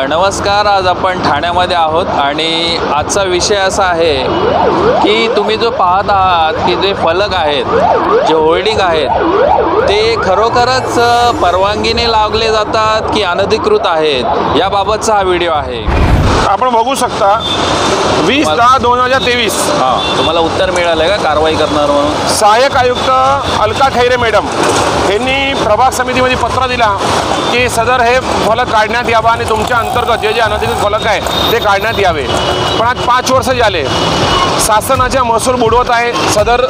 नमस्कार, आज आपण ठाण्यामध्ये आहोत आणि आजचा विषय असा आहे की तुम्ही जो पाहत आहात की जे फलक आहेत, जे होल्डिंग आहेत, ते खरोखरच परवानगीने लावले जातात की अनधिकृत आहेत, याबाबतचा हा व्हिडिओ आहे। आपण बघू शकता 20/10/2023 तुम्हाला उत्तर मिळालं आहे का कारवाई करणार म्हणून? सहाय्यक आयुक्त अलका खैरे मॅडम यांनी प्रभाग समितीमध्ये पत्र दिला की सदर हे फलक काढण्यात यावा आणि तुमच्या अंतर्गत जे अनधिकृत फलक आहे ते काढण्यात यावे। पण आज 5 वर्ष झाले शासनाचा महसूल बुडवत आहे सदर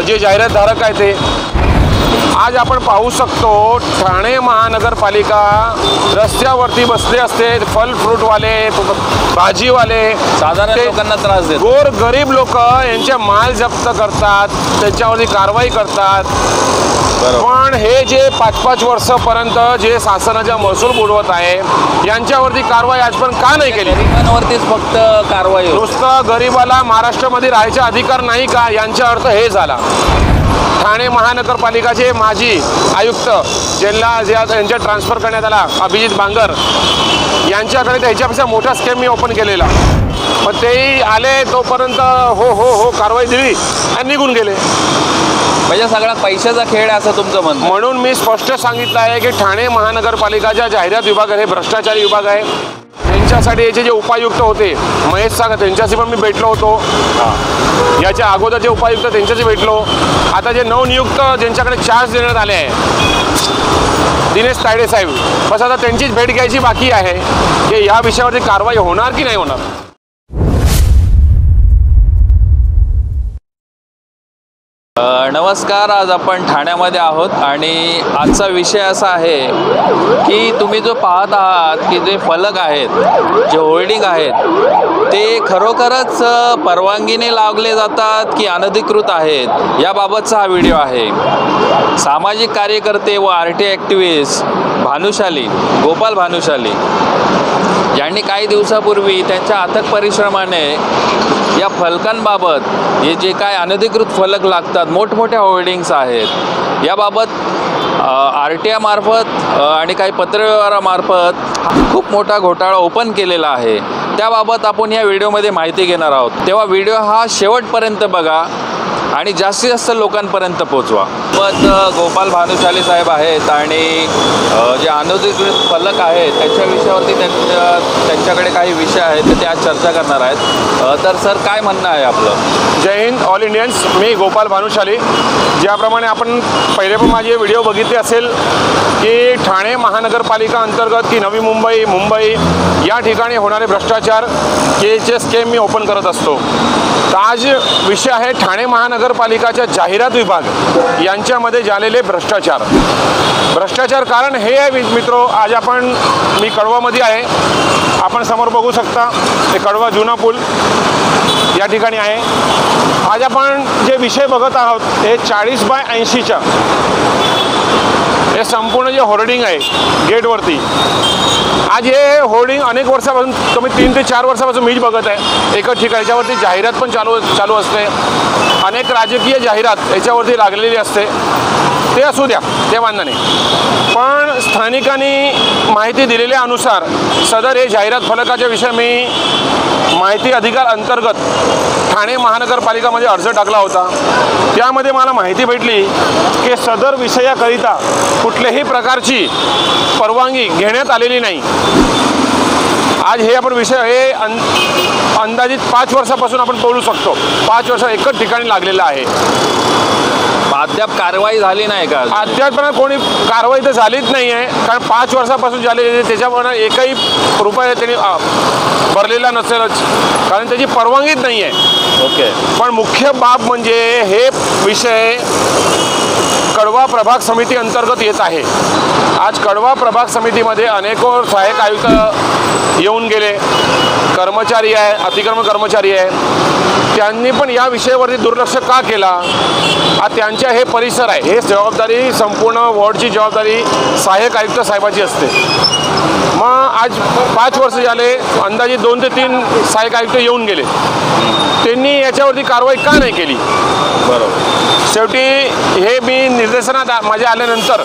जे जाहिरातधारक आहे ते। आज आपण पाहू शकतो ठाणे महानगरपालिका रस्त्यावरती बसले असते, फल फ्रूटवाले, भाजीवाले साधारण लोकांना त्रास देतात, गोर गरीब लोक यांचे माल जप्त करतात, त्यांच्यावरती कारवाई करतात। पण हे जे 5-5 वर्षापर्यंत जे शासनाचा महसूल बुडवत आहे यांच्यावरती कारवाई आजपर्यंत का नाही केली? गरिबांवरतीच फक्त कारवाई, नुसतं गरीबाला महाराष्ट्रामध्ये राहायचा अधिकार नाही का, यांचा अर्थ हे झाला। ठाणे महानगरपालिकाचे माजी आयुक्त यांच्या ट्रान्सफर करण्यात आला अभिजित बांगर यांच्याकडे त्याच्यापेक्षा मोठा स्कॅम मी ओपन केलेला, पण तेही आले तोपर्यंत हो हो हो कारवाई दिली आणि निघून गेले। म्हणजे सगळा पैशाचा खेळ आहे असं तुमचं म्हणणं? म्हणून मी स्पष्ट सांगितलं आहे की ठाणे महानगरपालिकाच्या जाहिरात विभाग हे भ्रष्टाचारी विभाग आहे। त्यांच्यासाठी याचे जे उपायुक्त होते महेश सागर त्यांच्याशी पण मी भेटलो होतो, याच्या अगोदर जे उपायुक्त त्यांच्याशी भेटलो, आता जे नवनियुक्त ज्यांच्याकडे चार्ज देण्यात आले आहे दिनेश तायडे साहेब, बस आता त्यांचीच भेट घ्यायची बाकी आहे की या विषयावरती कारवाई होणार की नाही होणार। नमस्कार, आज आपण ठाण्यामध्ये आहोत आणि आजचा विषय असा आहे की तुम्ही जो पाहत आहात की जे फलक आहेत, जे होल्डिंग आहेत, ते खरोखरच परवानगीने लावले जातात की अनधिकृत आहेत, याबाबतचा हा व्हिडिओ आहे। सामाजिक कार्यकर्ते व RTI ॲक्टिव्हिस्ट भानुशाली, गोपाल भानुशाली यांनी काही दिवसापूर्वी त्यांच्या अथक परिश्रमाने या फलकांबाबत, हे जे काय अनधिकृत फलक लागतात, मोठमोठ्या होल्डिंग्स आहेत, याबाबत RTI मार्फत आणि काही पत्रव्यवहारामार्फत खूप मोठा घोटाळा ओपन केलेला आहे। त्याबाबत आपण या व्हिडिओमध्ये माहिती घेणार आहोत, तेव्हा व्हिडिओ हा शेवटपर्यंत बघा आणि जास्तीत जास्त लोकांपर्यंत पोचवा। गोपाल भानुशाली साहेब आहेत आणि जे अनधिकृत फलक आहेत त्याच्या विषयावरती त्यांच्याकडे काही विषय आहेत तर ते आज चर्चा करणार आहेत। तर सर, काय म्हणणं आहे आपलं? जय हिंद ऑल इंडियन्स, मी गोपाल भानुशाली। ज्याप्रमाणे आपण पहिले पण माझे व्हिडिओ बघितले असेल की ठाणे महानगरपालिका अंतर्गत की नवी मुंबई या ठिकाणी होणारे भ्रष्टाचार केचे स्केम मी ओपन करत असतो। तर आज विषय आहे ठाणे महानगरपालिकाच्या जाहिरात विभाग यांच्यामध्ये झालेले भ्रष्टाचार। कारण हे आहे मित्रो, आज मी कळवामध्ये आहे, आपण समोर बघू शकता ते कळवा जुना पूल या ठिकाणी आहे। आज आपण जे विषय बघत आहोत ते 40/80च्या हे संपूर्ण जे होर्डिंग आहे गेटवरती, आज हे होर्डिंग अनेक वर्षापासून, कमी 3 ते 4 वर्षापासून मीच बघत आहे एकच ठिकाणी। याच्यावरती जाहिरात पण चालू असते, अनेक राजकीय जाहिरात याच्यावरती लागलेली असते, ते असू द्या, ते वांधा नाही। पण स्थानिकांनी माहिती दिलेल्या अनुसार सदर हे जाहिरात फलकाच्या विषय मी माहिती अधिकार अंतर्गत ठाणे महानगरपालिकामध्ये अर्ज टाकला होता। त्यामध्ये मला माहिती भेटली की सदर विषयाकरिता कुठल्याही प्रकारची परवानगी घेण्यात आलेली नाही। आज हे आपण विषय हे अंदाजित 5 वर्षापासून आपण बोलू शकतो, 5 वर्ष एकच ठिकाणी लागलेलं आहे। अद्याप कारवाई झाली नाही का? अद्यापपर्यंत कोणी कारवाई तर झालीच नाही आहे, कारण 5 वर्षापासून झालेली, त्याच्यामुळे एकही रुपया त्यांनी भरलेला नसेलच, कारण त्याची परवानगीच नाही आहे। ओके। पण मुख्य बाब म्हणजे हे विषय कळवा प्रभाग समिती अंतर्गत येत आहे। आज कळवा प्रभाग समितीमध्ये अनेको सहाय्यक आयुक्त येऊन गेले, कर्मचारी आहे, अतिक्रमण कर्मचारी आहे, त्यांनी पण या विषयावरती दुर्लक्ष का केला? आज त्यांच्या हे परिसर आहे, हे जबाबदारी संपूर्ण वॉर्डची जबाबदारी सहाय्यक आयुक्त साहेबाची असते। मग आज 5 वर्ष झाले, अंदाजे 2 ते 3 सहाय्यक आयुक्त येऊन गेले, त्यांनी याच्यावरती कारवाई का नाही केली? बरोबर। शेवटी हे मी निर्देशनात माझ्या आल्यानंतर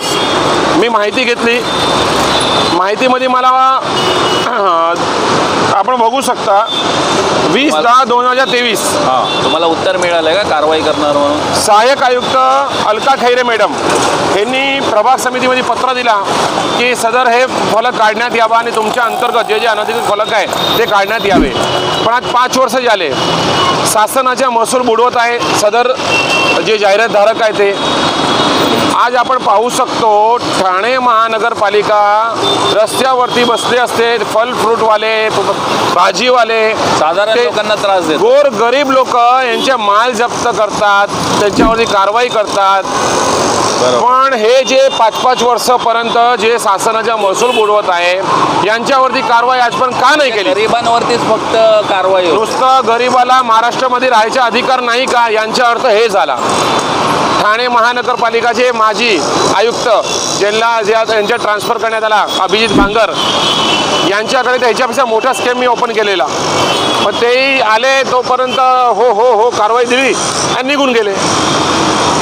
मी माहिती घेतली, माहितीमध्ये मला आपण बघू शकता 20/10/2023 हां, तुम्हाला उत्तर मिळालं का कारवाई करणार म्हणून? सहाय्यक आयुक्त अलका खैरे मॅडम यांनी प्रभाग समितीमध्ये पत्र दिला की सदर हे फलक काढण्यात यावं आणि तुमच्या अंतर्गत जे जे अनधिकृत फलक आहे ते काढण्यात यावे. पण आज 5 वर्ष झाले शासनाच्या महसूल बुडवत आहे सदर जे जाहिरातधारक आहे ते. आज आपण पाहू शकतो ठाणे महानगरपालिका रस्त्यावरती बसले असते फल फ्रूटवाले, भाजीवाले, साधारण लोकांना त्रास देत. गोर गरीब लोक यांचे माल जप्त करतात, त्यांच्यावरती कारवाई करतात. पण हे जे 5-5 वर्षापर्यंत जे शासनाच्या महसूल बुडवत आहे यांच्यावरती कारवाई आजपर्यंत का नाही केली? गरिबांवरतीच फक्त कारवाई होते. नुसतं गरीबाला महाराष्ट्रामध्ये राहायचा अधिकार नाही का, यांचा अर्थ हे झाला. ठाणे महानगरपालिकाचे माजी आयुक्त यांच्या ट्रान्सफर करण्यात आला अभिजित बांगर यांच्याकडे त्याच्यापेक्षा मोठा स्केम मी ओपन केलेला. पण तेही आले तोपर्यंत हो कारवाई दिली आणि निघून गेले.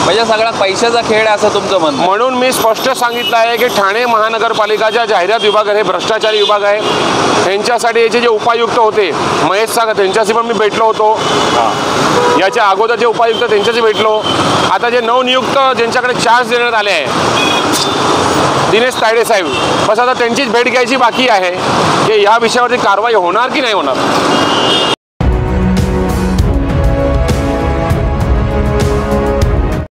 म्हणजे सगळा पैशाचा खेळ आहे असं तुमचं म्हणणं? म्हणून मी स्पष्ट सांगितलं आहे की ठाणे महानगरपालिकाच्या जाहिरात विभाग हे भ्रष्टाचारी विभाग आहे. त्यांच्यासाठी याचे जे उपायुक्त होते महेश सागर त्यांच्याशी पण मी भेटलो होतो. याच्या अगोदर जे उपायुक्त त्यांच्याशी भेटलो. आता जे नवनियुक्त ज्यांच्याकडे चार्ज देण्यात आले आहे दिनेश तायडे साहेब, बस आता त्यांचीच भेट घ्यायची बाकी आहे की या विषयावरती कारवाई होणार की नाही होणार.